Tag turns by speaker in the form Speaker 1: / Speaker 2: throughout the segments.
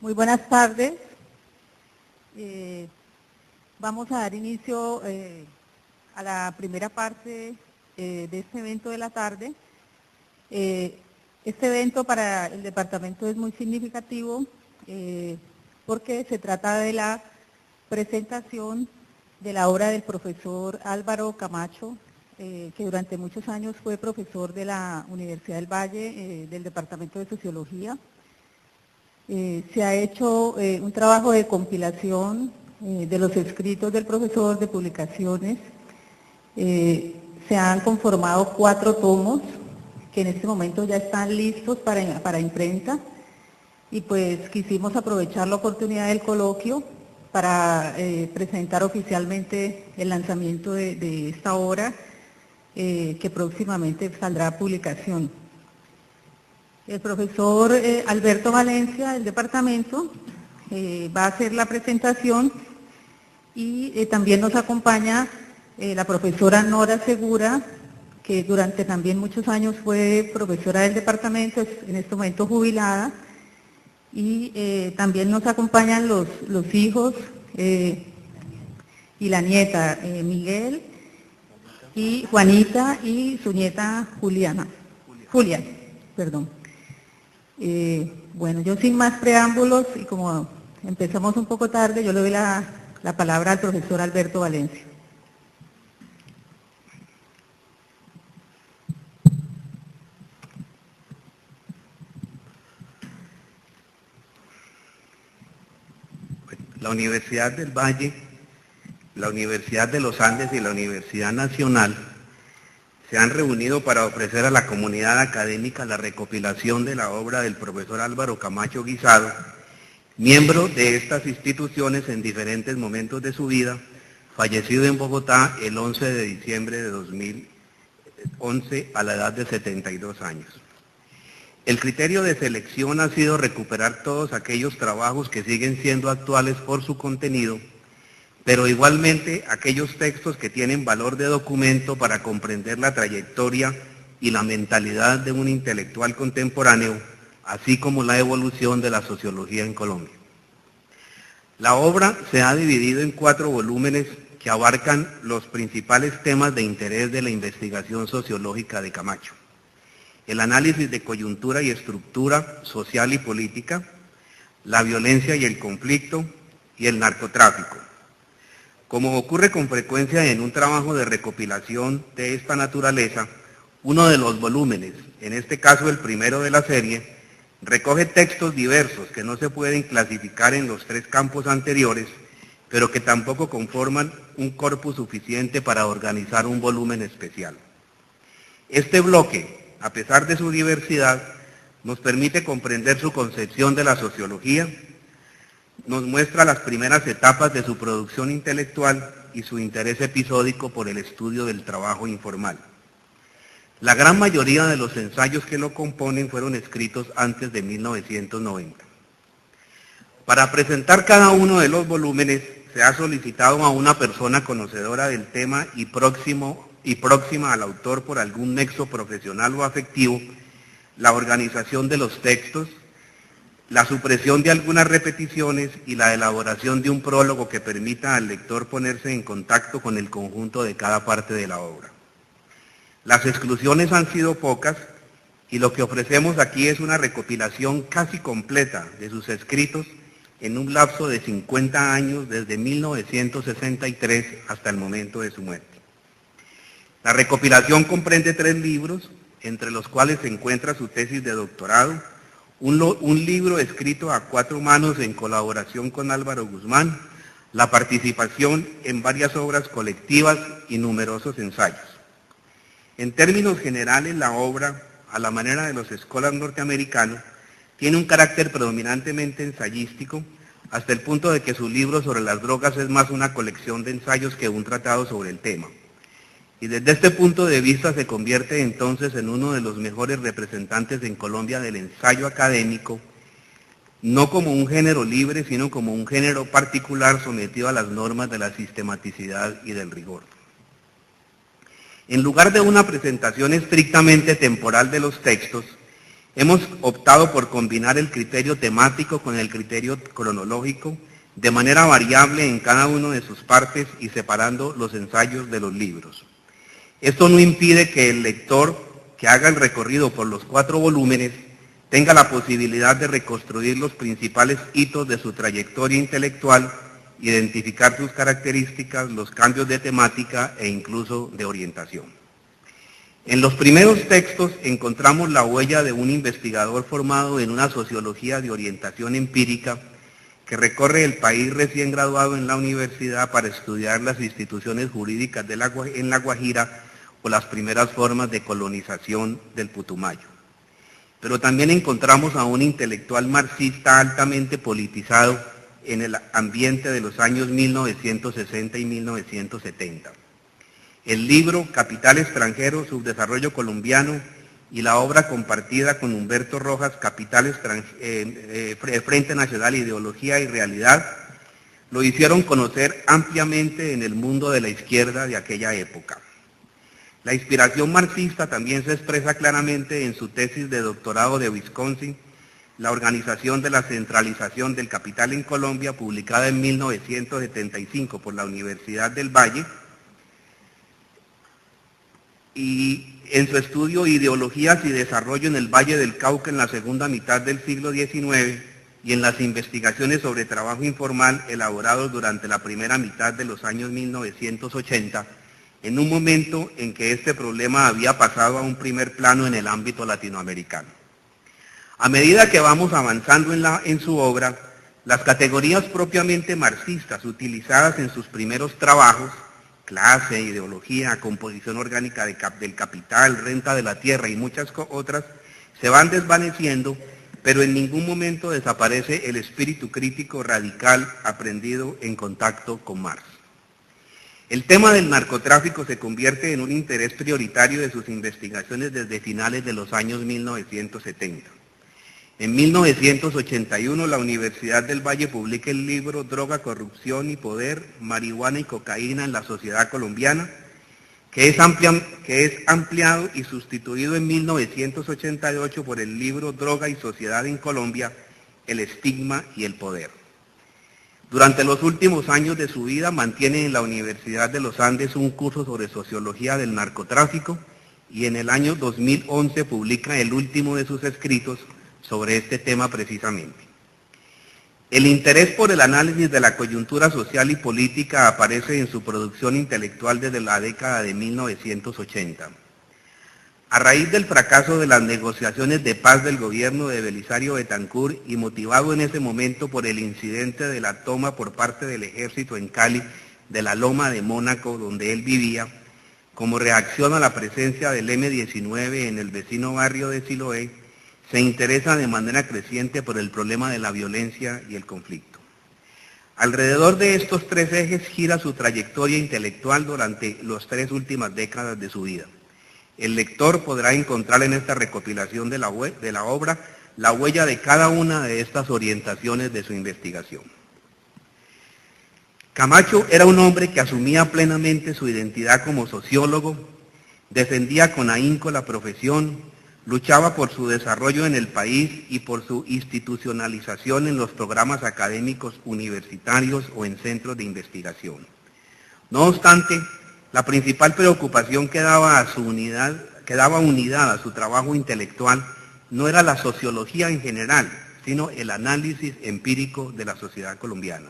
Speaker 1: Muy buenas tardes. Vamos a dar inicio a la primera parte de este evento de la tarde. Este evento para el departamento es muy significativo porque se trata de la presentación de la obra del profesor Álvaro Camacho, que durante muchos años fue profesor de la Universidad del Valle, del Departamento de Sociología. Se ha hecho un trabajo de compilación de los escritos del profesor, de publicaciones. Se han conformado 4 tomos que en este momento ya están listos para imprenta, y pues quisimos aprovechar la oportunidad del coloquio para presentar oficialmente el lanzamiento de esta obra que próximamente saldrá a publicación. El profesor Alberto Valencia del departamento va a hacer la presentación, y también nos acompaña la profesora Nora Segura, que durante también muchos años fue profesora del departamento, es en este momento jubilada, y también nos acompañan los hijos y la nieta, Miguel y Juanita, y su nieta Julia, perdón. Bueno, yo sin más preámbulos, y como empezamos un poco tarde, yo le doy la palabra al profesor Alberto Valencia.
Speaker 2: La Universidad del Valle, la Universidad de los Andes y la Universidad Nacional se han reunido para ofrecer a la comunidad académica la recopilación de la obra del profesor Álvaro Camacho Guisado, miembro de estas instituciones en diferentes momentos de su vida, fallecido en Bogotá el 11 de diciembre de 2011 a la edad de 72 años. El criterio de selección ha sido recuperar todos aquellos trabajos que siguen siendo actuales por su contenido, pero igualmente aquellos textos que tienen valor de documento para comprender la trayectoria y la mentalidad de un intelectual contemporáneo, así como la evolución de la sociología en Colombia. La obra se ha dividido en 4 volúmenes que abarcan los principales temas de interés de la investigación sociológica de Camacho: el análisis de coyuntura y estructura social y política, la violencia y el conflicto, y el narcotráfico. Como ocurre con frecuencia en un trabajo de recopilación de esta naturaleza, uno de los volúmenes, en este caso el primero de la serie, recoge textos diversos que no se pueden clasificar en los 3 campos anteriores, pero que tampoco conforman un corpus suficiente para organizar un volumen especial. Este bloque, a pesar de su diversidad, nos permite comprender su concepción de la sociología, nos muestra las primeras etapas de su producción intelectual y su interés episódico por el estudio del trabajo informal. La gran mayoría de los ensayos que lo componen fueron escritos antes de 1990. Para presentar cada uno de los volúmenes se ha solicitado a una persona conocedora del tema y próxima al autor por algún nexo profesional o afectivo, la organización de los textos, la supresión de algunas repeticiones y la elaboración de un prólogo que permita al lector ponerse en contacto con el conjunto de cada parte de la obra. Las exclusiones han sido pocas, y lo que ofrecemos aquí es una recopilación casi completa de sus escritos en un lapso de 50 años, desde 1963 hasta el momento de su muerte. La recopilación comprende 3 libros, entre los cuales se encuentra su tesis de doctorado, un libro escrito a 4 manos en colaboración con Álvaro Guzmán, la participación en varias obras colectivas y numerosos ensayos. En términos generales, la obra, a la manera de los escolas norteamericanos, tiene un carácter predominantemente ensayístico, hasta el punto de que su libro sobre las drogas es más una colección de ensayos que un tratado sobre el tema. Y desde este punto de vista se convierte entonces en uno de los mejores representantes en Colombia del ensayo académico, no como un género libre, sino como un género particular sometido a las normas de la sistematicidad y del rigor. En lugar de una presentación estrictamente temporal de los textos, Hemos optado por combinar el criterio temático con el criterio cronológico de manera variable en cada una de sus partes y separando los ensayos de los libros. Esto no impide que el lector que haga el recorrido por los 4 volúmenes tenga la posibilidad de reconstruir los principales hitos de su trayectoria intelectual, identificar sus características, los cambios de temática e incluso de orientación. En los primeros textos encontramos la huella de un investigador formado en una sociología de orientación empírica que recorre el país recién graduado en la universidad para estudiar las instituciones jurídicas en La Guajira o las primeras formas de colonización del Putumayo. Pero también encontramos a un intelectual marxista altamente politizado en el ambiente de los años 1960 y 1970. El libro Capital extranjero, subdesarrollo colombiano y la obra compartida con Humberto Rojas, Frente Nacional, Ideología y Realidad, lo hicieron conocer ampliamente en el mundo de la izquierda de aquella época. La inspiración marxista también se expresa claramente en su tesis de doctorado de Wisconsin, La organización de la centralización del capital en Colombia, publicada en 1975 por la Universidad del Valle, y en su estudio Ideologías y Desarrollo en el Valle del Cauca en la segunda mitad del siglo XIX y en las investigaciones sobre trabajo informal elaborados durante la primera mitad de los años 1980, en un momento en que este problema había pasado a un primer plano en el ámbito latinoamericano. A medida que vamos avanzando en su obra, las categorías propiamente marxistas utilizadas en sus primeros trabajos, clase, ideología, composición orgánica del capital, renta de la tierra y muchas otras, se van desvaneciendo, pero en ningún momento desaparece el espíritu crítico radical aprendido en contacto con Marx. El tema del narcotráfico se convierte en un interés prioritario de sus investigaciones desde finales de los años 1970. En 1981 la Universidad del Valle publica el libro Droga, Corrupción y Poder, Marihuana y Cocaína en la Sociedad Colombiana, que es ampliado y sustituido en 1988 por el libro Droga y Sociedad en Colombia, El estigma y el poder. Durante los últimos años de su vida mantiene en la Universidad de los Andes un curso sobre sociología del narcotráfico y en el año 2011 publica el último de sus escritos sobre este tema precisamente. El interés por el análisis de la coyuntura social y política aparece en su producción intelectual desde la década de 1980. A raíz del fracaso de las negociaciones de paz del gobierno de Belisario Betancur y motivado en ese momento por el incidente de la toma por parte del ejército en Cali de la Loma de Mónaco, donde él vivía, como reacción a la presencia del M-19 en el vecino barrio de Siloé, se interesa de manera creciente por el problema de la violencia y el conflicto. Alrededor de estos 3 ejes gira su trayectoria intelectual durante las 3 últimas décadas de su vida. El lector podrá encontrar en esta recopilación de la obra la huella de cada una de estas orientaciones de su investigación. Camacho era un hombre que asumía plenamente su identidad como sociólogo, defendía con ahínco la profesión, luchaba por su desarrollo en el país y por su institucionalización en los programas académicos universitarios o en centros de investigación. No obstante, la principal preocupación que daba unidad a su trabajo intelectual no era la sociología en general, sino el análisis empírico de la sociedad colombiana.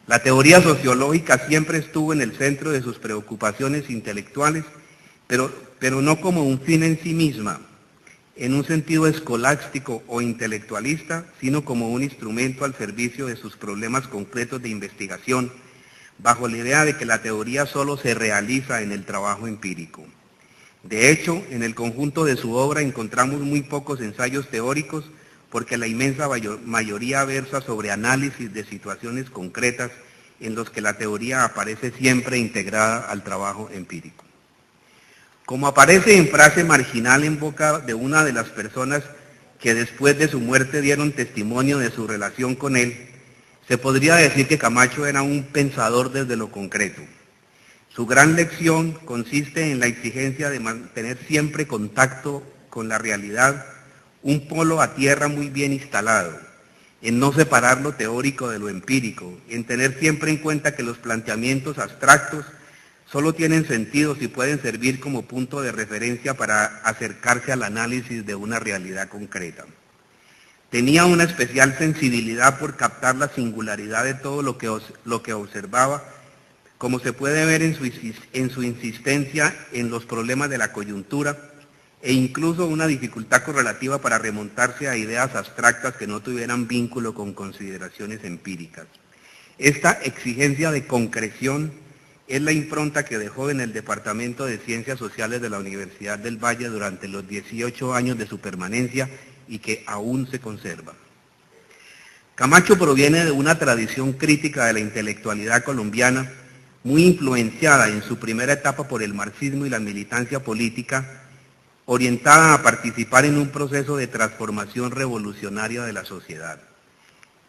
Speaker 2: La teoría sociológica siempre estuvo en el centro de sus preocupaciones intelectuales, pero no como un fin en sí misma, en un sentido escolástico o intelectualista, sino como un instrumento al servicio de sus problemas concretos de investigación, bajo la idea de que la teoría solo se realiza en el trabajo empírico. De hecho, en el conjunto de su obra encontramos muy pocos ensayos teóricos, porque la inmensa mayoría versa sobre análisis de situaciones concretas en los que la teoría aparece siempre integrada al trabajo empírico. Como aparece en frase marginal en boca de una de las personas que después de su muerte dieron testimonio de su relación con él, se podría decir que Camacho era un pensador desde lo concreto. Su gran lección consiste en la exigencia de mantener siempre contacto con la realidad, un polo a tierra muy bien instalado, en no separar lo teórico de lo empírico, en tener siempre en cuenta que los planteamientos abstractos solo tienen sentido si pueden servir como punto de referencia para acercarse al análisis de una realidad concreta. Tenía una especial sensibilidad por captar la singularidad de todo lo que observaba, como se puede ver en su insistencia en los problemas de la coyuntura, e incluso una dificultad correlativa para remontarse a ideas abstractas que no tuvieran vínculo con consideraciones empíricas. Esta exigencia de concreción es la impronta que dejó en el Departamento de Ciencias Sociales de la Universidad del Valle durante los 18 años de su permanencia y que aún se conserva. Camacho proviene de una tradición crítica de la intelectualidad colombiana, muy influenciada en su primera etapa por el marxismo y la militancia política, orientada a participar en un proceso de transformación revolucionaria de la sociedad.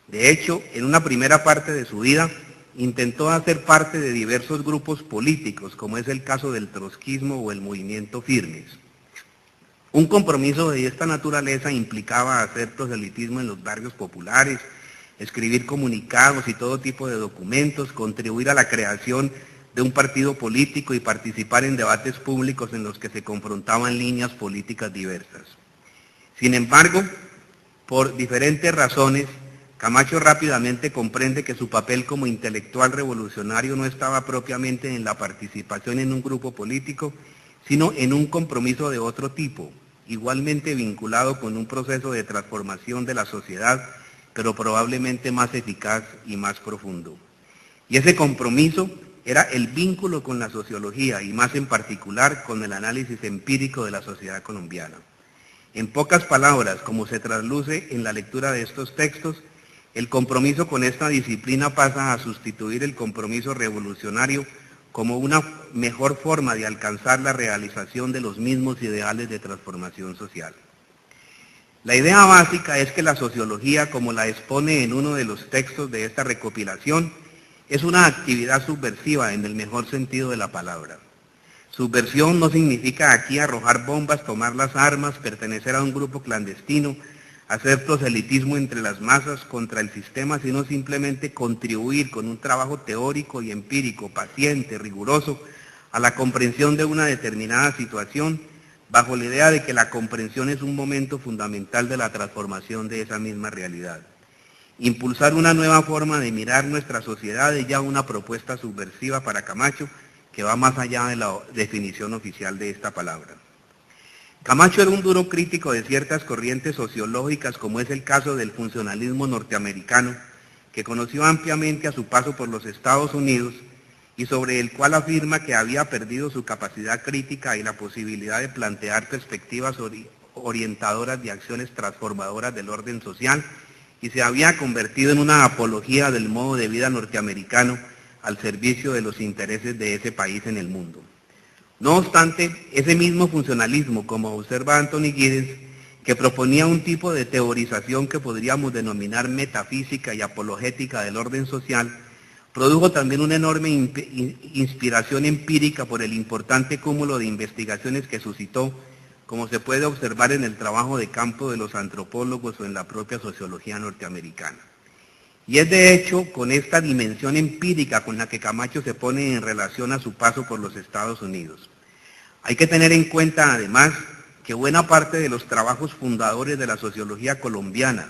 Speaker 2: De hecho, en una primera parte de su vida, intentó hacer parte de diversos grupos políticos, como es el caso del trotskismo o el movimiento Firmes. Un compromiso de esta naturaleza implicaba hacer proselitismo en los barrios populares, escribir comunicados y todo tipo de documentos, contribuir a la creación de un partido político y participar en debates públicos en los que se confrontaban líneas políticas diversas. Sin embargo, por diferentes razones, Camacho rápidamente comprende que su papel como intelectual revolucionario no estaba propiamente en la participación en un grupo político, sino en un compromiso de otro tipo, igualmente vinculado con un proceso de transformación de la sociedad, pero probablemente más eficaz y más profundo. Y ese compromiso era el vínculo con la sociología y más en particular con el análisis empírico de la sociedad colombiana. En pocas palabras, como se trasluce en la lectura de estos textos, el compromiso con esta disciplina pasa a sustituir el compromiso revolucionario como una mejor forma de alcanzar la realización de los mismos ideales de transformación social. La idea básica es que la sociología, como la expone en uno de los textos de esta recopilación, es una actividad subversiva en el mejor sentido de la palabra. Subversión no significa aquí arrojar bombas, tomar las armas, pertenecer a un grupo clandestino, hacer proselitismo entre las masas contra el sistema, sino simplemente contribuir con un trabajo teórico y empírico, paciente, riguroso, a la comprensión de una determinada situación, bajo la idea de que la comprensión es un momento fundamental de la transformación de esa misma realidad. Impulsar una nueva forma de mirar nuestra sociedad es ya una propuesta subversiva para Camacho, que va más allá de la definición oficial de esta palabra. Camacho era un duro crítico de ciertas corrientes sociológicas, como es el caso del funcionalismo norteamericano, que conoció ampliamente a su paso por los Estados Unidos y sobre el cual afirma que había perdido su capacidad crítica y la posibilidad de plantear perspectivas orientadoras de acciones transformadoras del orden social y se había convertido en una apología del modo de vida norteamericano al servicio de los intereses de ese país en el mundo. No obstante, ese mismo funcionalismo, como observa Anthony Giddens, que proponía un tipo de teorización que podríamos denominar metafísica y apologética del orden social, produjo también una enorme inspiración empírica por el importante cúmulo de investigaciones que suscitó, como se puede observar en el trabajo de campo de los antropólogos o en la propia sociología norteamericana. Y es de hecho con esta dimensión empírica con la que Camacho se pone en relación a su paso por los Estados Unidos. Hay que tener en cuenta además que buena parte de los trabajos fundadores de la sociología colombiana,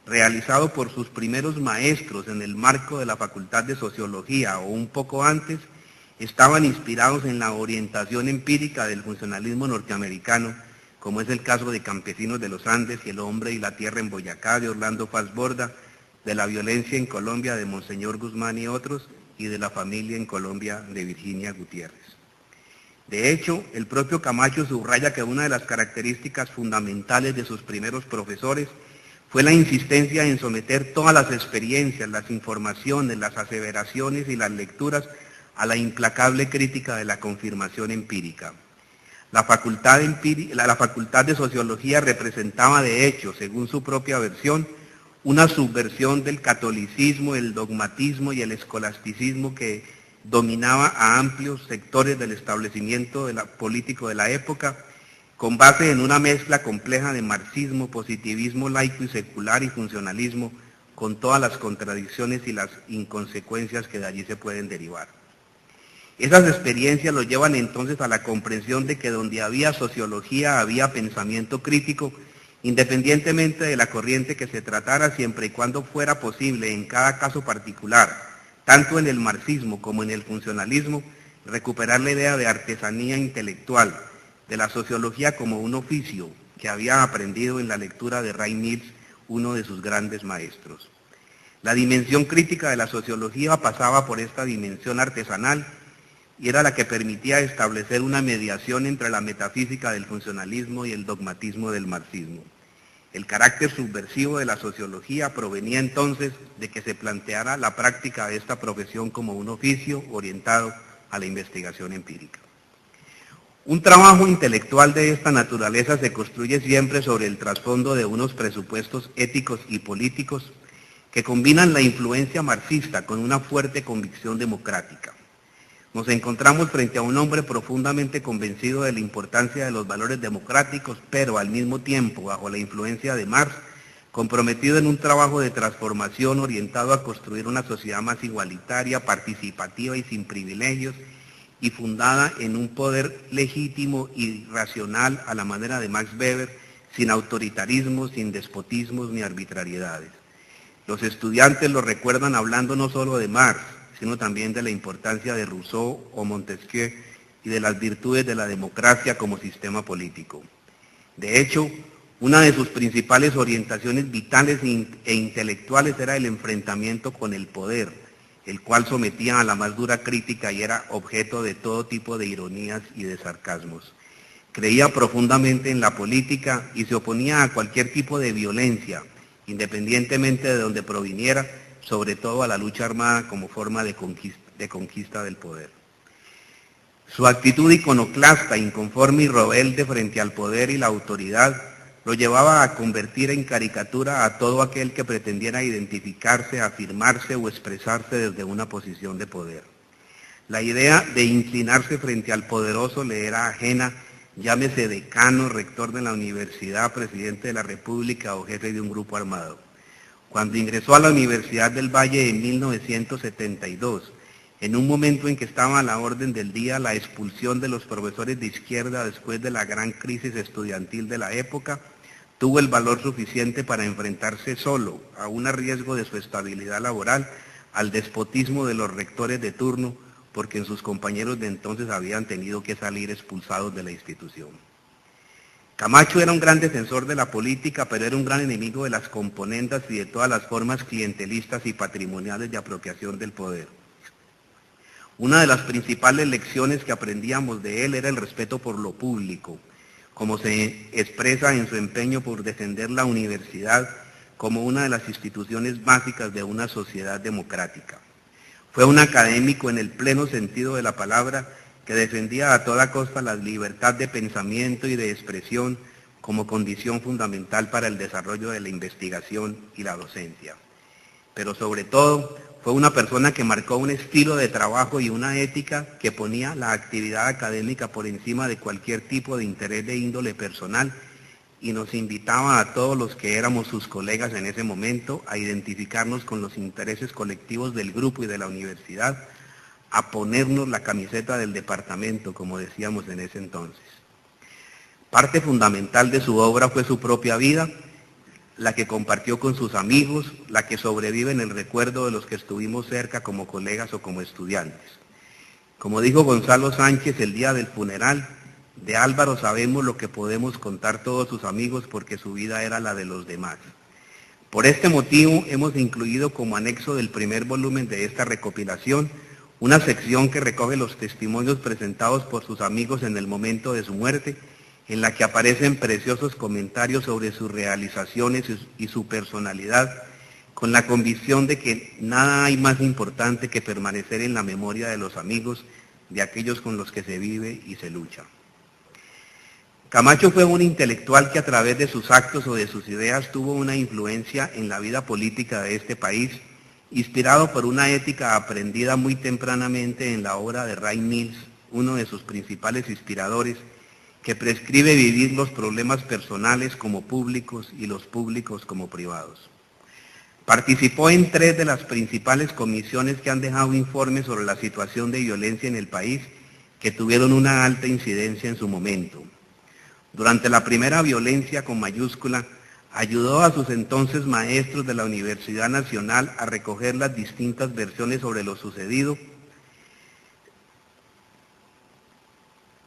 Speaker 2: realizado por sus primeros maestros en el marco de la Facultad de Sociología o un poco antes, estaban inspirados en la orientación empírica del funcionalismo norteamericano, como es el caso de Campesinos de los Andes y El hombre y la tierra en Boyacá de Orlando Fassborda, de La violencia en Colombia de Monseñor Guzmán y otros, y de La familia en Colombia de Virginia Gutiérrez. De hecho, el propio Camacho subraya que una de las características fundamentales de sus primeros profesores fue la insistencia en someter todas las experiencias, las informaciones, las aseveraciones y las lecturas a la implacable crítica de la confirmación empírica. La facultad de Sociología representaba de hecho, según su propia versión, una subversión del catolicismo, el dogmatismo y el escolasticismo que dominaba a amplios sectores del establecimiento político de la época con base en una mezcla compleja de marxismo, positivismo laico y secular y funcionalismo, con todas las contradicciones y las inconsecuencias que de allí se pueden derivar. Esas experiencias lo llevan entonces a la comprensión de que donde había sociología había pensamiento crítico, independientemente de la corriente que se tratara, siempre y cuando fuera posible en cada caso particular, tanto en el marxismo como en el funcionalismo, recuperar la idea de artesanía intelectual, de la sociología como un oficio que había aprendido en la lectura de Ray Mills, uno de sus grandes maestros. La dimensión crítica de la sociología pasaba por esta dimensión artesanal y era la que permitía establecer una mediación entre la metafísica del funcionalismo y el dogmatismo del marxismo. El carácter subversivo de la sociología provenía entonces de que se planteara la práctica de esta profesión como un oficio orientado a la investigación empírica. Un trabajo intelectual de esta naturaleza se construye siempre sobre el trasfondo de unos presupuestos éticos y políticos que combinan la influencia marxista con una fuerte convicción democrática. Nos encontramos frente a un hombre profundamente convencido de la importancia de los valores democráticos, pero al mismo tiempo, bajo la influencia de Marx, comprometido en un trabajo de transformación orientado a construir una sociedad más igualitaria, participativa y sin privilegios, y fundada en un poder legítimo y racional a la manera de Max Weber, sin autoritarismos, sin despotismos ni arbitrariedades. Los estudiantes lo recuerdan hablando no solo de Marx, sino también de la importancia de Rousseau o Montesquieu y de las virtudes de la democracia como sistema político. De hecho, una de sus principales orientaciones vitales e intelectuales era el enfrentamiento con el poder, el cual sometía a la más dura crítica y era objeto de todo tipo de ironías y de sarcasmos. Creía profundamente en la política y se oponía a cualquier tipo de violencia, independientemente de donde proviniera, sobre todo a la lucha armada como forma de conquista del poder. Su actitud iconoclasta, inconforme y rebelde frente al poder y la autoridad lo llevaba a convertir en caricatura a todo aquel que pretendiera identificarse, afirmarse o expresarse desde una posición de poder. La idea de inclinarse frente al poderoso le era ajena, llámese decano, rector de la universidad, presidente de la República o jefe de un grupo armado. Cuando ingresó a la Universidad del Valle en 1972, en un momento en que estaba a la orden del día la expulsión de los profesores de izquierda después de la gran crisis estudiantil de la época, tuvo el valor suficiente para enfrentarse solo, aún a riesgo de su estabilidad laboral, al despotismo de los rectores de turno, porque sus compañeros de entonces habían tenido que salir expulsados de la institución. Camacho era un gran defensor de la política, pero era un gran enemigo de las componendas y de todas las formas clientelistas y patrimoniales de apropiación del poder. Una de las principales lecciones que aprendíamos de él era el respeto por lo público, como se expresa en su empeño por defender la universidad como una de las instituciones básicas de una sociedad democrática. Fue un académico en el pleno sentido de la palabra, que defendía a toda costa la libertad de pensamiento y de expresión como condición fundamental para el desarrollo de la investigación y la docencia. Pero sobre todo, fue una persona que marcó un estilo de trabajo y una ética que ponía la actividad académica por encima de cualquier tipo de interés de índole personal y nos invitaba a todos los que éramos sus colegas en ese momento a identificarnos con los intereses colectivos del grupo y de la universidad, a ponernos la camiseta del departamento, como decíamos en ese entonces. Parte fundamental de su obra fue su propia vida, la que compartió con sus amigos, la que sobrevive en el recuerdo de los que estuvimos cerca como colegas o como estudiantes. Como dijo Gonzalo Sánchez el día del funeral, de Álvaro sabemos lo que podemos contar todos sus amigos porque su vida era la de los demás. Por este motivo hemos incluido como anexo del primer volumen de esta recopilación una sección que recoge los testimonios presentados por sus amigos en el momento de su muerte, en la que aparecen preciosos comentarios sobre sus realizaciones y su personalidad, con la convicción de que nada hay más importante que permanecer en la memoria de los amigos, de aquellos con los que se vive y se lucha. Camacho fue un intelectual que a través de sus actos o de sus ideas tuvo una influencia en la vida política de este país, inspirado por una ética aprendida muy tempranamente en la obra de Ray Mills, uno de sus principales inspiradores, que prescribe vivir los problemas personales como públicos y los públicos como privados. Participó en 3 de las principales comisiones que han dejado informes sobre la situación de violencia en el país, que tuvieron una alta incidencia en su momento. Durante la primera violencia con mayúscula, ayudó a sus entonces maestros de la Universidad Nacional a recoger las distintas versiones sobre lo sucedido,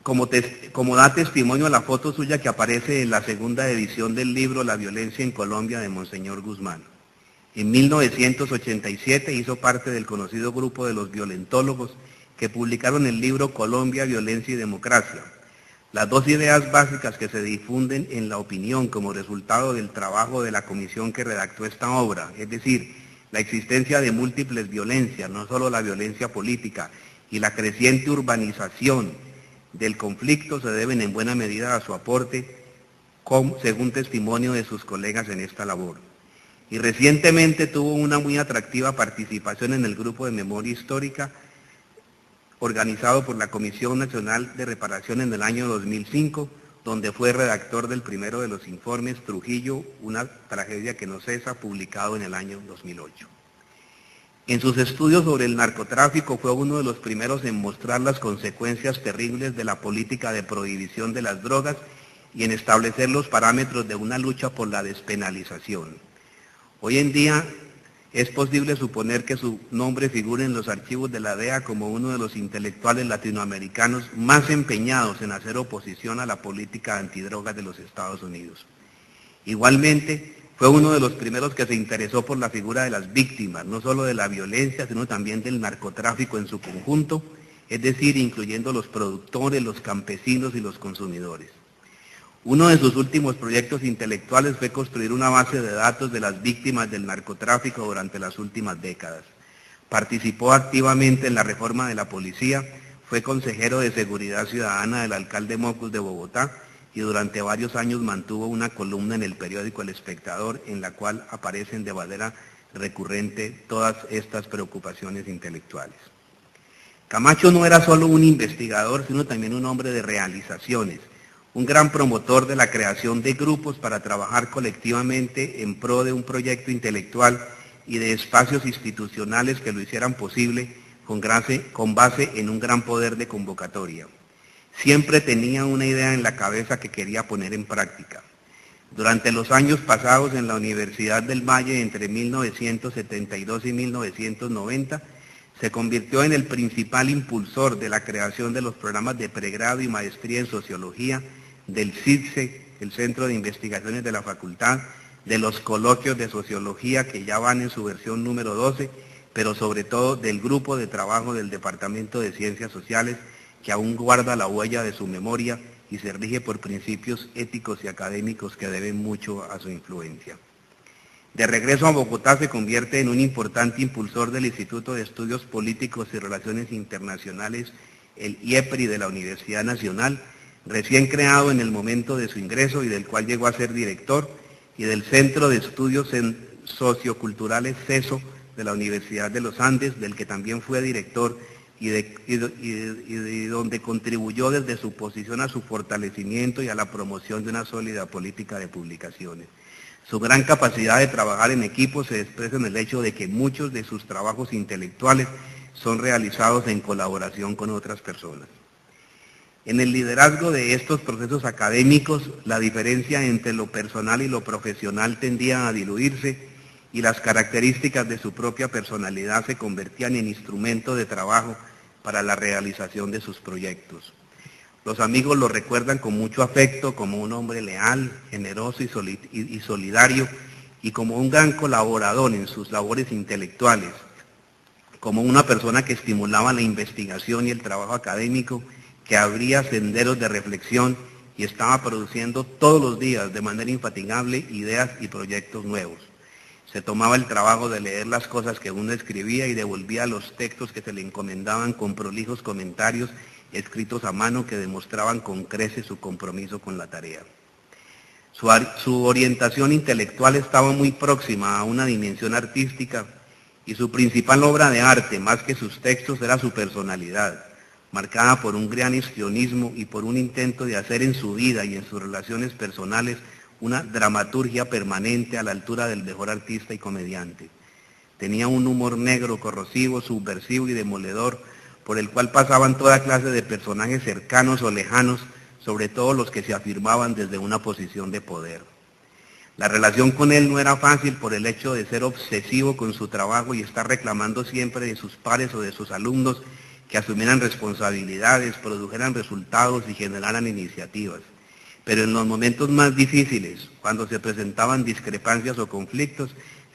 Speaker 2: como da testimonio la foto suya que aparece en la segunda edición del libro La violencia en Colombia de Monseñor Guzmán. En 1987 hizo parte del conocido grupo de los violentólogos que publicaron el libro Colombia, Violencia y Democracia. Las 2 ideas básicas que se difunden en la opinión como resultado del trabajo de la comisión que redactó esta obra, es decir, la existencia de múltiples violencias, no solo la violencia política, y la creciente urbanización del conflicto, se deben en buena medida a su aporte, según testimonio de sus colegas en esta labor. Y recientemente tuvo una muy atractiva participación en el grupo de memoria histórica organizado por la Comisión Nacional de Reparación en el año 2005, donde fue redactor del primero de los informes Trujillo, una tragedia que no cesa, publicado en el año 2008. En sus estudios sobre el narcotráfico fue uno de los primeros en mostrar las consecuencias terribles de la política de prohibición de las drogas y en establecer los parámetros de una lucha por la despenalización. Hoy en día es posible suponer que su nombre figure en los archivos de la DEA como uno de los intelectuales latinoamericanos más empeñados en hacer oposición a la política antidrogas de los Estados Unidos. Igualmente, fue uno de los primeros que se interesó por la figura de las víctimas, no solo de la violencia, sino también del narcotráfico en su conjunto, es decir, incluyendo los productores, los campesinos y los consumidores. Uno de sus últimos proyectos intelectuales fue construir una base de datos de las víctimas del narcotráfico durante las últimas décadas. Participó activamente en la reforma de la policía, fue consejero de Seguridad Ciudadana del alcalde Mocus de Bogotá y durante varios años mantuvo una columna en el periódico El Espectador en la cual aparecen de manera recurrente todas estas preocupaciones intelectuales. Camacho no era solo un investigador, sino también un hombre de realizaciones, un gran promotor de la creación de grupos para trabajar colectivamente en pro de un proyecto intelectual y de espacios institucionales que lo hicieran posible con base en un gran poder de convocatoria. Siempre tenía una idea en la cabeza que quería poner en práctica. Durante los años pasados en la Universidad del Valle, entre 1972 y 1990, se convirtió en el principal impulsor de la creación de los programas de pregrado y maestría en Sociología, del CIDSE, el Centro de Investigaciones de la Facultad, de los coloquios de Sociología que ya van en su versión número 12, pero sobre todo del grupo de trabajo del Departamento de Ciencias Sociales, que aún guarda la huella de su memoria y se rige por principios éticos y académicos que deben mucho a su influencia. De regreso a Bogotá se convierte en un importante impulsor del Instituto de Estudios Políticos y Relaciones Internacionales, el IEPRI de la Universidad Nacional, recién creado en el momento de su ingreso y del cual llegó a ser director, y del Centro de Estudios Socioculturales CESO de la Universidad de los Andes, del que también fue director y donde contribuyó desde su posición a su fortalecimiento y a la promoción de una sólida política de publicaciones. Su gran capacidad de trabajar en equipo se expresa en el hecho de que muchos de sus trabajos intelectuales son realizados en colaboración con otras personas. En el liderazgo de estos procesos académicos, la diferencia entre lo personal y lo profesional tendía a diluirse y las características de su propia personalidad se convertían en instrumento de trabajo para la realización de sus proyectos. Los amigos lo recuerdan con mucho afecto como un hombre leal, generoso y solidario, y como un gran colaborador en sus labores intelectuales, como una persona que estimulaba la investigación y el trabajo académico, que abría senderos de reflexión y estaba produciendo todos los días de manera infatigable ideas y proyectos nuevos. Se tomaba el trabajo de leer las cosas que uno escribía y devolvía los textos que se le encomendaban con prolijos comentarios escritos a mano que demostraban con creces su compromiso con la tarea. Su orientación intelectual estaba muy próxima a una dimensión artística y su principal obra de arte, más que sus textos, era su personalidad. marcada por un gran histrionismo y por un intento de hacer en su vida y en sus relaciones personales una dramaturgia permanente a la altura del mejor artista y comediante. Tenía un humor negro, corrosivo, subversivo y demoledor, por el cual pasaban toda clase de personajes cercanos o lejanos, sobre todo los que se afirmaban desde una posición de poder. La relación con él no era fácil por el hecho de ser obsesivo con su trabajo y estar reclamando siempre de sus pares o de sus alumnos que asumieran responsabilidades, produjeran resultados y generaran iniciativas. Pero en los momentos más difíciles, cuando se presentaban discrepancias o conflictos,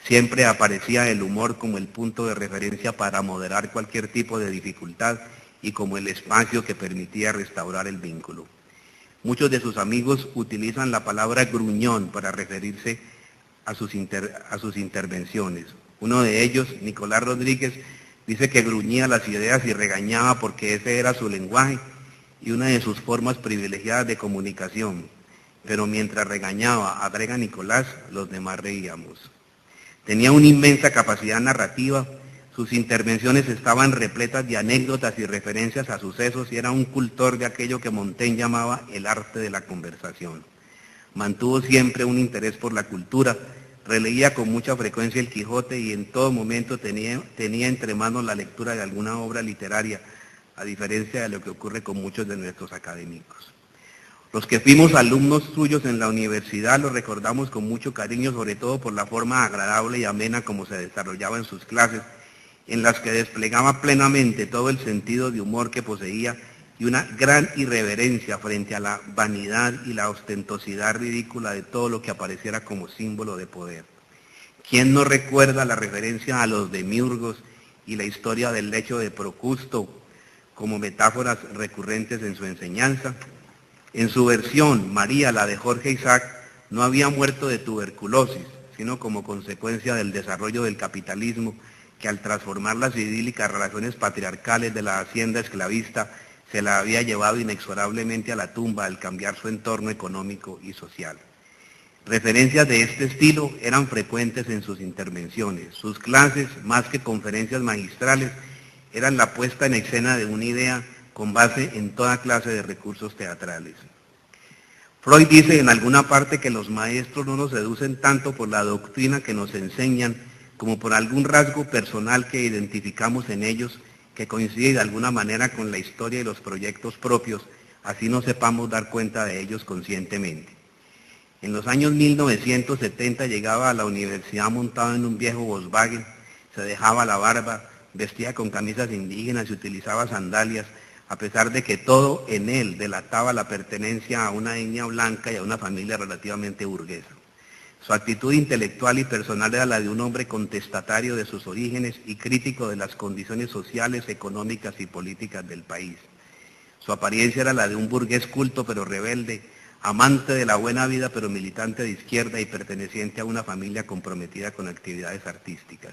Speaker 2: siempre aparecía el humor como el punto de referencia para moderar cualquier tipo de dificultad y como el espacio que permitía restaurar el vínculo. Muchos de sus amigos utilizan la palabra gruñón para referirse a sus intervenciones. Uno de ellos, Nicolás Rodríguez, dice que gruñía las ideas y regañaba porque ese era su lenguaje y una de sus formas privilegiadas de comunicación. Pero mientras regañaba, agrega Nicolás, los demás reíamos. Tenía una inmensa capacidad narrativa, sus intervenciones estaban repletas de anécdotas y referencias a sucesos y era un cultor de aquello que Montaigne llamaba el arte de la conversación. Mantuvo siempre un interés por la cultura, releía con mucha frecuencia el Quijote y en todo momento tenía entre manos la lectura de alguna obra literaria, a diferencia de lo que ocurre con muchos de nuestros académicos. Los que fuimos alumnos suyos en la universidad lo recordamos con mucho cariño, sobre todo por la forma agradable y amena como se desarrollaba en sus clases, en las que desplegaba plenamente todo el sentido de humor que poseía y una gran irreverencia frente a la vanidad y la ostentosidad ridícula de todo lo que apareciera como símbolo de poder. ¿Quién no recuerda la referencia a los demiurgos y la historia del lecho de Procusto como metáforas recurrentes en su enseñanza? En su versión, María, la de Jorge Isaac, no había muerto de tuberculosis, sino como consecuencia del desarrollo del capitalismo, que al transformar las idílicas relaciones patriarcales de la hacienda esclavista, se la había llevado inexorablemente a la tumba al cambiar su entorno económico y social. Referencias de este estilo eran frecuentes en sus intervenciones. Sus clases, más que conferencias magistrales, eran la puesta en escena de una idea con base en toda clase de recursos teatrales. Freud dice en alguna parte que los maestros no nos seducen tanto por la doctrina que nos enseñan, como por algún rasgo personal que identificamos en ellos, que coincide de alguna manera con la historia y los proyectos propios, así no sepamos dar cuenta de ellos conscientemente. En los años 1970 llegaba a la universidad montado en un viejo Volkswagen, se dejaba la barba, vestía con camisas indígenas y utilizaba sandalias, a pesar de que todo en él delataba la pertenencia a una etnia blanca y a una familia relativamente burguesa. Su actitud intelectual y personal era la de un hombre contestatario de sus orígenes y crítico de las condiciones sociales, económicas y políticas del país. Su apariencia era la de un burgués culto pero rebelde, amante de la buena vida pero militante de izquierda y perteneciente a una familia comprometida con actividades artísticas.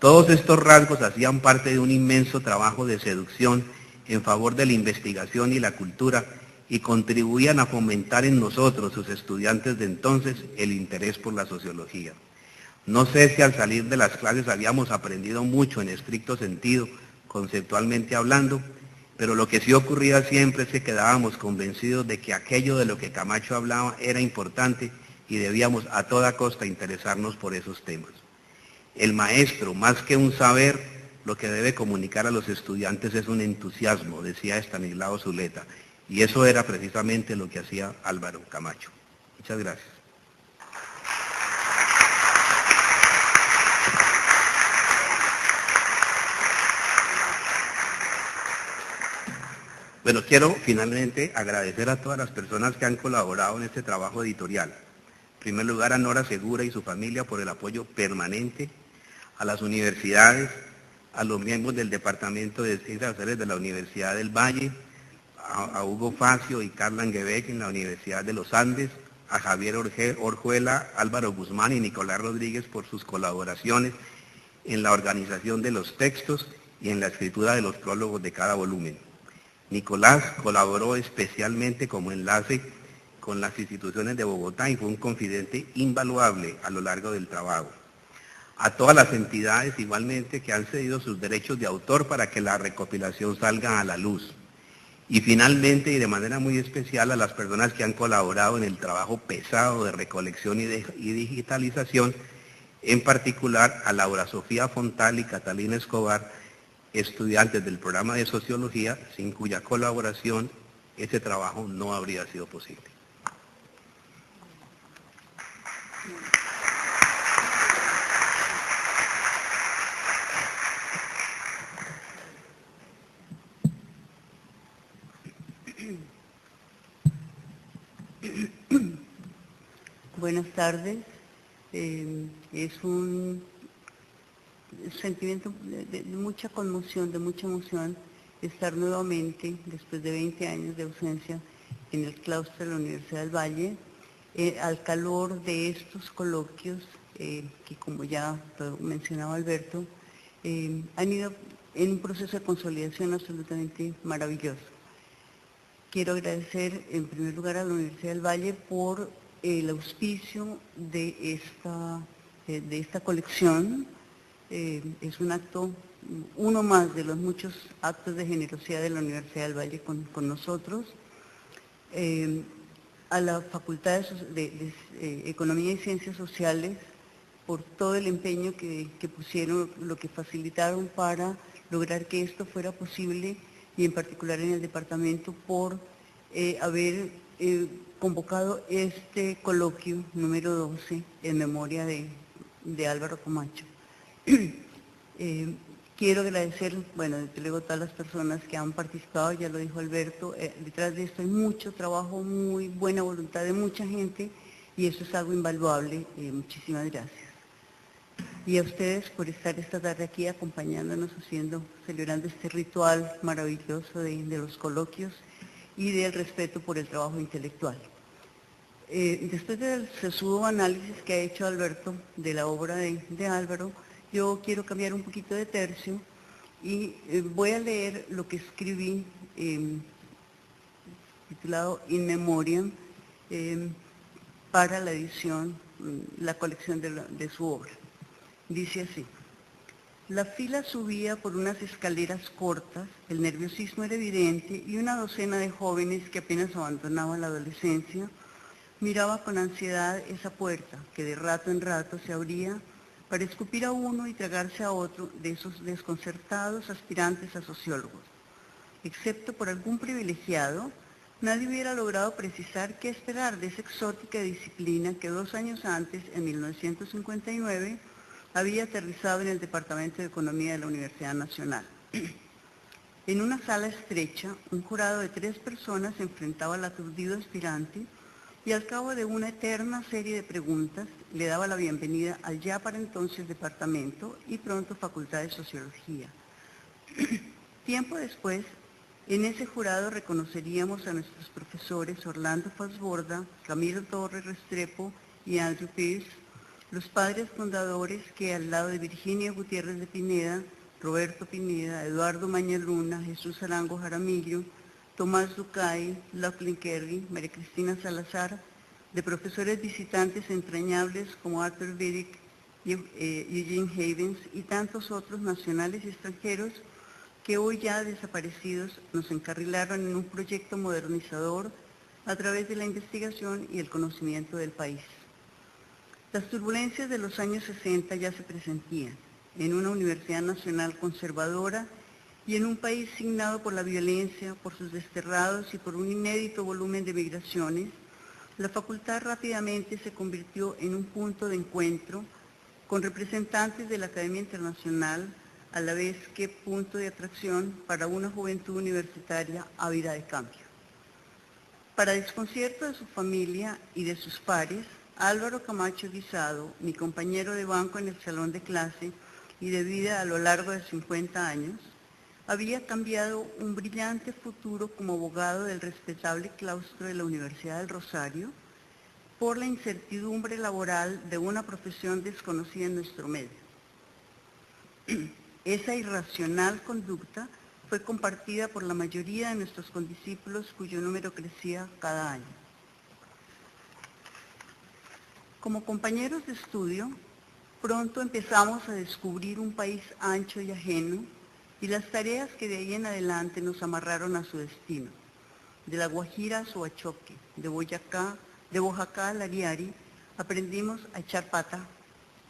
Speaker 2: Todos estos rasgos hacían parte de un inmenso trabajo de seducción en favor de la investigación y la cultura y contribuían a fomentar en nosotros, sus estudiantes de entonces, el interés por la sociología. No sé si al salir de las clases habíamos aprendido mucho en estricto sentido, conceptualmente hablando, pero lo que sí ocurría siempre es que quedábamos convencidos de que aquello de lo que Camacho hablaba era importante y debíamos a toda costa interesarnos por esos temas. El maestro, más que un saber, lo que debe comunicar a los estudiantes es un entusiasmo, decía Estanislao Zuleta, y eso era precisamente lo que hacía Álvaro Camacho. Muchas gracias. Bueno, quiero finalmente agradecer a todas las personas que han colaborado en este trabajo editorial. En primer lugar, a Nora Segura y su familia por el apoyo permanente, a las universidades, a los miembros del Departamento de Ciencias Sociales de la Universidad del Valle, a Hugo Facio y Carla Angebeck en la Universidad de los Andes, a Javier Orjuela, Álvaro Guzmán y Nicolás Rodríguez por sus colaboraciones en la organización de los textos y en la escritura de los prólogos de cada volumen. Nicolás colaboró especialmente como enlace con las instituciones de Bogotá y fue un confidente invaluable a lo largo del trabajo. A todas las entidades igualmente que han cedido sus derechos de autor para que la recopilación salga a la luz. Y finalmente, y de manera muy especial, a las personas que han colaborado en el trabajo pesado de recolección y digitalización, en particular a Laura Sofía Fontal y Catalina Escobar, estudiantes del programa de Sociología, sin cuya colaboración ese trabajo no habría sido posible.
Speaker 3: Buenas tardes. Es un sentimiento de mucha conmoción, de mucha emoción, estar nuevamente, después de 20 años de ausencia, en el claustro de la Universidad del Valle, al calor de estos coloquios, que como ya mencionaba Alberto, han ido en un proceso de consolidación absolutamente maravilloso. Quiero agradecer en primer lugar a la Universidad del Valle por el auspicio de esta colección. Es un acto, uno más de los muchos actos de generosidad de la Universidad del Valle con nosotros. A la Facultad de Economía y Ciencias Sociales por todo el empeño que pusieron, lo que facilitaron para lograr que esto fuera posible, y en particular en el departamento por haber convocado este coloquio número 12 en memoria de Álvaro Camacho. Quiero agradecer, bueno, desde luego a todas las personas que han participado, ya lo dijo Alberto, detrás de esto hay mucho trabajo, muy buena voluntad de mucha gente, y eso es algo invaluable. Muchísimas gracias. Y a ustedes por estar esta tarde aquí acompañándonos, celebrando este ritual maravilloso de los coloquios y del respeto por el trabajo intelectual. Después del sesudo análisis que ha hecho Alberto de la obra de Álvaro, yo quiero cambiar un poquito de tercio y voy a leer lo que escribí, titulado In Memoriam, para la edición, la colección de su obra. Dice así: la fila subía por unas escaleras cortas, el nerviosismo era evidente y una docena de jóvenes que apenas abandonaban la adolescencia miraba con ansiedad esa puerta que de rato en rato se abría para escupir a uno y tragarse a otro de esos desconcertados aspirantes a sociólogos. Excepto por algún privilegiado, nadie hubiera logrado precisar qué esperar de esa exótica disciplina que 2 años antes, en 1959, había aterrizado en el Departamento de Economía de la Universidad Nacional. En una sala estrecha, un jurado de 3 personas se enfrentaba al aturdido aspirante y al cabo de una eterna serie de preguntas le daba la bienvenida al ya para entonces Departamento y pronto Facultad de Sociología. Tiempo después, en ese jurado reconoceríamos a nuestros profesores Orlando Fassborda, Camilo Torres Restrepo y Andrew Pierce, los padres fundadores que al lado de Virginia Gutiérrez de Pineda, Roberto Pineda, Eduardo Mañaluna, Jesús Arango Jaramillo, Tomás Ducay, Lachlan Kerry, María Cristina Salazar, de profesores visitantes entrañables como Arthur Vidic, Eugene Havens y tantos otros nacionales y extranjeros que hoy ya desaparecidos nos encarrilaron en un proyecto modernizador a través de la investigación y el conocimiento del país. Las turbulencias de los años 60 ya se presentían en una universidad nacional conservadora y en un país signado por la violencia, por sus desterrados y por un inédito volumen de migraciones. La facultad rápidamente se convirtió en un punto de encuentro con representantes de la Academia Internacional, a la vez que punto de atracción para una juventud universitaria ávida de cambio. Para desconcierto de su familia y de sus pares, Álvaro Camacho Guisado, mi compañero de banco en el salón de clase y de vida a lo largo de 50 años, había cambiado un brillante futuro como abogado del respetable claustro de la Universidad del Rosario por la incertidumbre laboral de una profesión desconocida en nuestro medio. Esa irracional conducta fue compartida por la mayoría de nuestros condiscípulos, cuyo número crecía cada año. Como compañeros de estudio, pronto empezamos a descubrir un país ancho y ajeno, y las tareas que de ahí en adelante nos amarraron a su destino. De La Guajira a Soachoque, de Boyacá a Lariari, aprendimos a echar pata,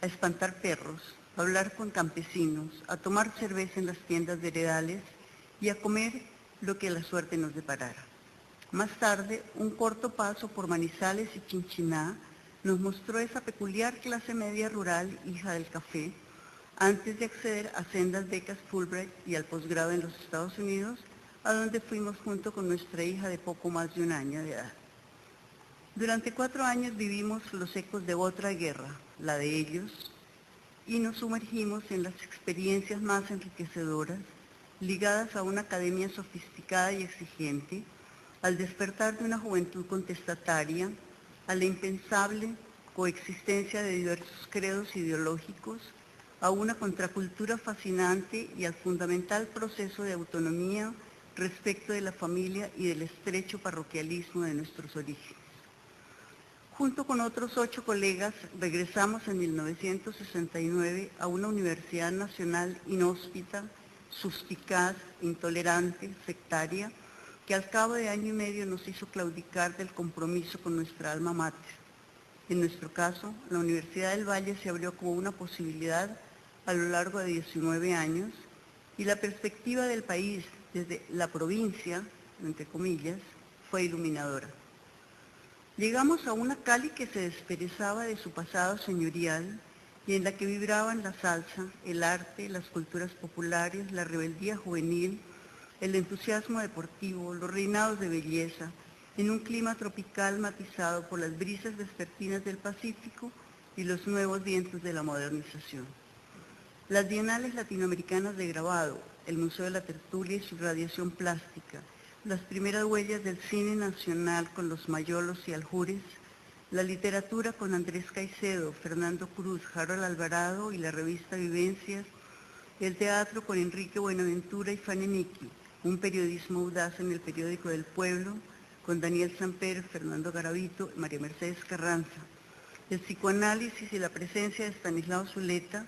Speaker 3: a espantar perros, a hablar con campesinos, a tomar cerveza en las tiendas de heredales y a comer lo que la suerte nos deparara. Más tarde, un corto paso por Manizales y Chinchiná nos mostró esa peculiar clase media rural, hija del café, antes de acceder a sendas becas Fulbright y al posgrado en los Estados Unidos, a donde fuimos junto con nuestra hija de poco más de 1 año de edad. Durante 4 años vivimos los ecos de otra guerra, la de ellos, y nos sumergimos en las experiencias más enriquecedoras, ligadas a una academia sofisticada y exigente, al despertar de una juventud contestataria, a la impensable coexistencia de diversos credos ideológicos, a una contracultura fascinante y al fundamental proceso de autonomía respecto de la familia y del estrecho parroquialismo de nuestros orígenes. Junto con otros 8 colegas, regresamos en 1969 a una universidad nacional inhóspita, suspicaz, intolerante, sectaria, que al cabo de 1 año y medio nos hizo claudicar del compromiso con nuestra alma mater. En nuestro caso, la Universidad del Valle se abrió como una posibilidad a lo largo de 19 años y la perspectiva del país desde la provincia, entre comillas, fue iluminadora. Llegamos a una Cali que se desperezaba de su pasado señorial y en la que vibraban la salsa, el arte, las culturas populares, la rebeldía juvenil, el entusiasmo deportivo, los reinados de belleza, en un clima tropical matizado por las brisas vespertinas del Pacífico y los nuevos vientos de la modernización. Las bienales latinoamericanas de grabado, el Museo de la Tertulia y su radiación plástica, las primeras huellas del cine nacional con los Mayolos y Aljures, la literatura con Andrés Caicedo, Fernando Cruz, Harold Alvarado y la revista Vivencias, el teatro con Enrique Buenaventura y Fanny Miki, un periodismo audaz en el periódico del Pueblo, con Daniel Samper, Fernando Garavito y María Mercedes Carranza, el psicoanálisis y la presencia de Estanislao Zuleta,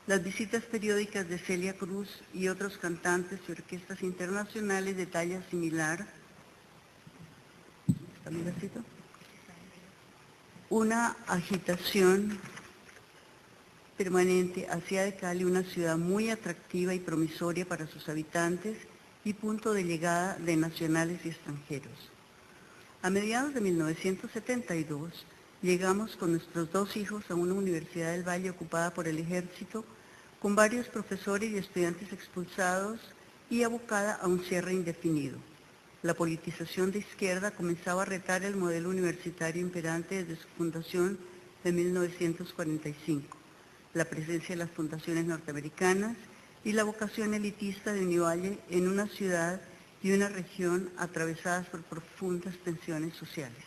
Speaker 3: las visitas periódicas de Celia Cruz y otros cantantes y orquestas internacionales de talla similar, una agitación permanente hacía de Cali una ciudad muy atractiva y promisoria para sus habitantes y punto de llegada de nacionales y extranjeros. A mediados de 1972, llegamos con nuestros 2 hijos a una Universidad del Valle ocupada por el ejército, con varios profesores y estudiantes expulsados y abocada a un cierre indefinido. La politización de izquierda comenzaba a retar el modelo universitario imperante desde su fundación en 1945, la presencia de las fundaciones norteamericanas y la vocación elitista de Univalle en una ciudad y una región atravesadas por profundas tensiones sociales.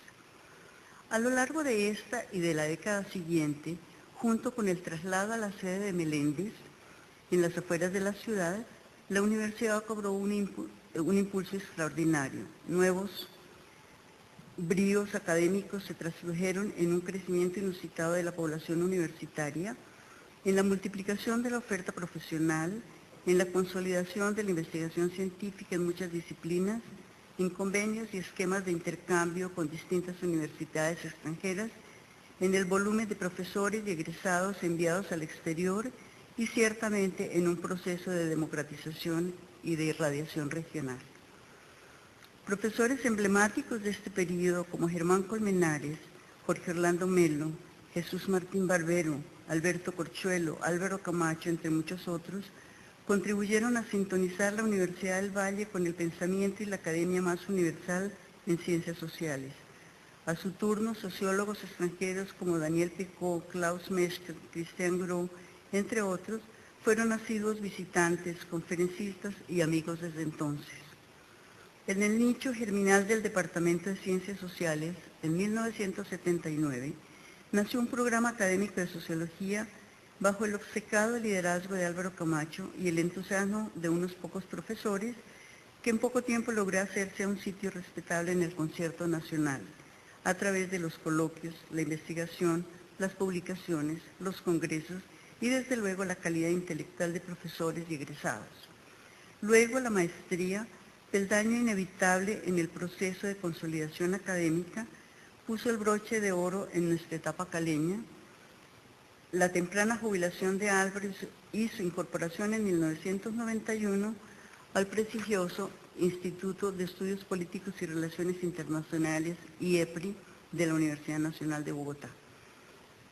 Speaker 3: A lo largo de esta y de la década siguiente, junto con el traslado a la sede de Meléndez, en las afueras de la ciudad, la universidad cobró un impulso extraordinario. Nuevos bríos académicos se tradujeron en un crecimiento inusitado de la población universitaria, en la multiplicación de la oferta profesional, en la consolidación de la investigación científica en muchas disciplinas, en convenios y esquemas de intercambio con distintas universidades extranjeras, en el volumen de profesores y egresados enviados al exterior y ciertamente en un proceso de democratización y de irradiación regional. Profesores emblemáticos de este periodo como Germán Colmenares, Jorge Orlando Melo, Jesús Martín Barbero, Alberto Corchuelo, Álvaro Camacho, entre muchos otros, contribuyeron a sintonizar la Universidad del Valle con el pensamiento y la academia más universal en ciencias sociales. A su turno, sociólogos extranjeros como Daniel Picot, Klaus Meschel, Christian Gros, entre otros, fueron asiduos visitantes, conferencistas y amigos desde entonces. En el nicho germinal del Departamento de Ciencias Sociales, en 1979, nació un programa académico de sociología bajo el obcecado liderazgo de Álvaro Camacho y el entusiasmo de unos pocos profesores que en poco tiempo logró hacerse a un sitio respetable en el concierto nacional, a través de los coloquios, la investigación, las publicaciones, los congresos y desde luego la calidad intelectual de profesores y egresados. Luego la maestría peldaño inevitable en el proceso de consolidación académica, puso el broche de oro en nuestra etapa caleña. La temprana jubilación de Álvaro y su incorporación en 1991 al prestigioso Instituto de Estudios Políticos y Relaciones Internacionales, IEPRI, de la Universidad Nacional de Bogotá.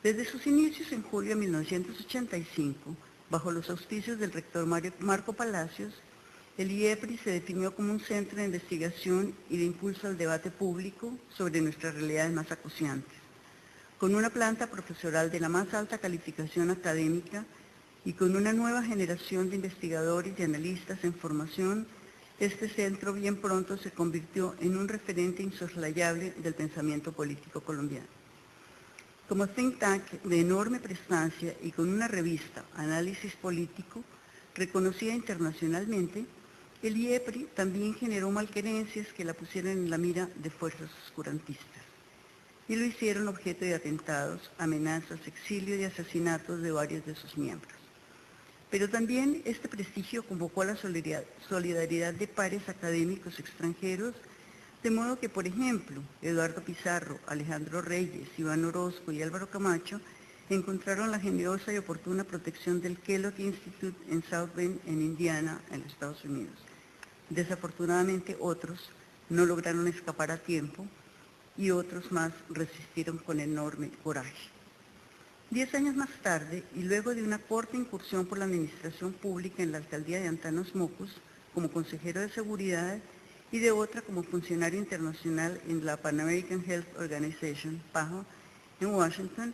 Speaker 3: Desde sus inicios en julio de 1985, bajo los auspicios del rector Marco Palacios, el IEPRI se definió como un centro de investigación y de impulso al debate público sobre nuestras realidades más acuciantes. Con una planta profesoral de la más alta calificación académica y con una nueva generación de investigadores y analistas en formación, este centro bien pronto se convirtió en un referente insoslayable del pensamiento político colombiano. Como think tank de enorme prestancia y con una revista, Análisis Político, reconocida internacionalmente, el IEPRI también generó malquerencias que la pusieron en la mira de fuerzas oscurantistas y lo hicieron objeto de atentados, amenazas, exilio y asesinatos de varios de sus miembros. Pero también este prestigio convocó a la solidaridad de pares académicos extranjeros, de modo que, por ejemplo, Eduardo Pizarro, Alejandro Reyes, Iván Orozco y Álvaro Camacho encontraron la generosa y oportuna protección del Kellogg Institute en South Bend, en Indiana, en los Estados Unidos. Desafortunadamente otros no lograron escapar a tiempo y otros más resistieron con enorme coraje. 10 años más tarde, y luego de una corta incursión por la administración pública en la alcaldía de Antanos Mocos, como consejero de seguridad, y de otra como funcionario internacional en la Pan American Health Organization, PAHO, en Washington,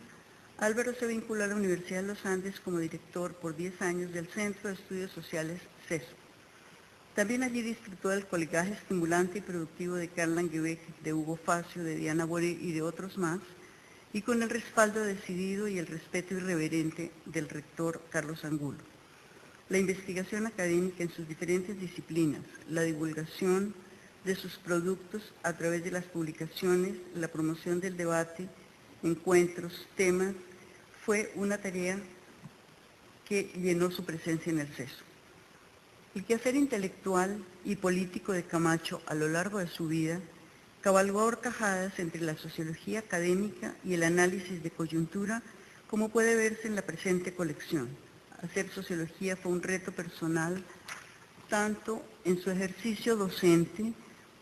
Speaker 3: Álvaro se vinculó a la Universidad de los Andes como director por 10 años del Centro de Estudios Sociales CESO. También allí disfrutó del colegaje estimulante y productivo de Karl Langebeck, de Hugo Facio, de Diana Bore y de otros más, y con el respaldo decidido y el respeto irreverente del rector Carlos Angulo. La investigación académica en sus diferentes disciplinas, la divulgación de sus productos a través de las publicaciones, la promoción del debate, encuentros, temas, fue una tarea que llenó su presencia en el CESO. El quehacer intelectual y político de Camacho a lo largo de su vida cabalgó a horcajadas entre la sociología académica y el análisis de coyuntura, como puede verse en la presente colección. Hacer sociología fue un reto personal, tanto en su ejercicio docente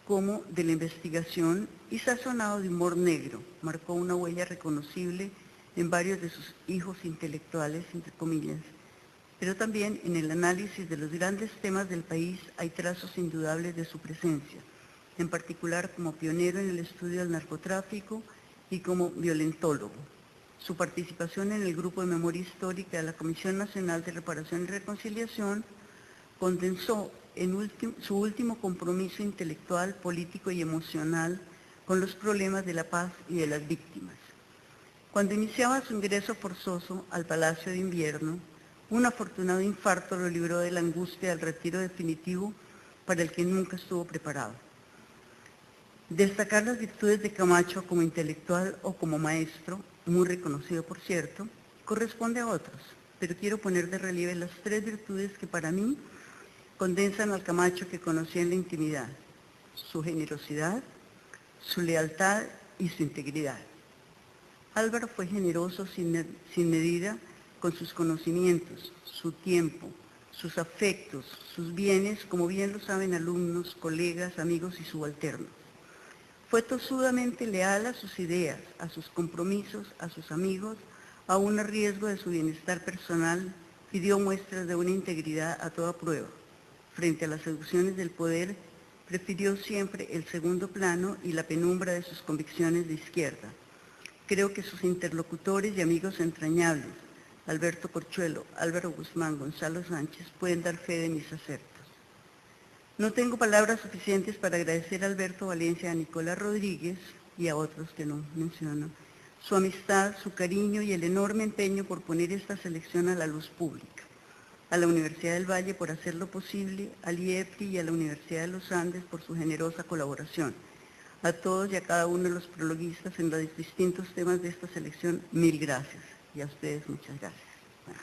Speaker 3: como de la investigación, y sazonado de humor negro. Marcó una huella reconocible en varios de sus hijos intelectuales, entre comillas, pero también en el análisis de los grandes temas del país hay trazos indudables de su presencia, en particular como pionero en el estudio del narcotráfico y como violentólogo. Su participación en el Grupo de Memoria Histórica de la Comisión Nacional de Reparación y Reconciliación condensó en su último compromiso intelectual, político y emocional con los problemas de la paz y de las víctimas. Cuando iniciaba su ingreso forzoso al Palacio de Invierno, un afortunado infarto lo libró de la angustia del retiro definitivo para el que nunca estuvo preparado. Destacar las virtudes de Camacho como intelectual o como maestro, muy reconocido por cierto, corresponde a otros, pero quiero poner de relieve las 3 virtudes que para mí condensan al Camacho que conocí en la intimidad: su generosidad, su lealtad y su integridad. Álvaro fue generoso sin medida con sus conocimientos, su tiempo, sus afectos, sus bienes, como bien lo saben alumnos, colegas, amigos y subalternos. Fue tosudamente leal a sus ideas, a sus compromisos, a sus amigos, aún a riesgo de su bienestar personal, y dio muestras de una integridad a toda prueba. Frente a las seducciones del poder, prefirió siempre el segundo plano y la penumbra de sus convicciones de izquierda. Creo que sus interlocutores y amigos entrañables, Alberto Corchuelo, Álvaro Guzmán, Gonzalo Sánchez, pueden dar fe de mis acertos. No tengo palabras suficientes para agradecer a Alberto Valencia, a Nicolás Rodríguez y a otros que no menciono, su amistad, su cariño y el enorme empeño por poner esta selección a la luz pública. A la Universidad del Valle por hacerlo posible, al IEPRI y a la Universidad de los Andes por su generosa colaboración. A todos y a cada uno de los prologuistas en los distintos temas de esta selección, mil gracias. Y a ustedes, muchas gracias. Bueno.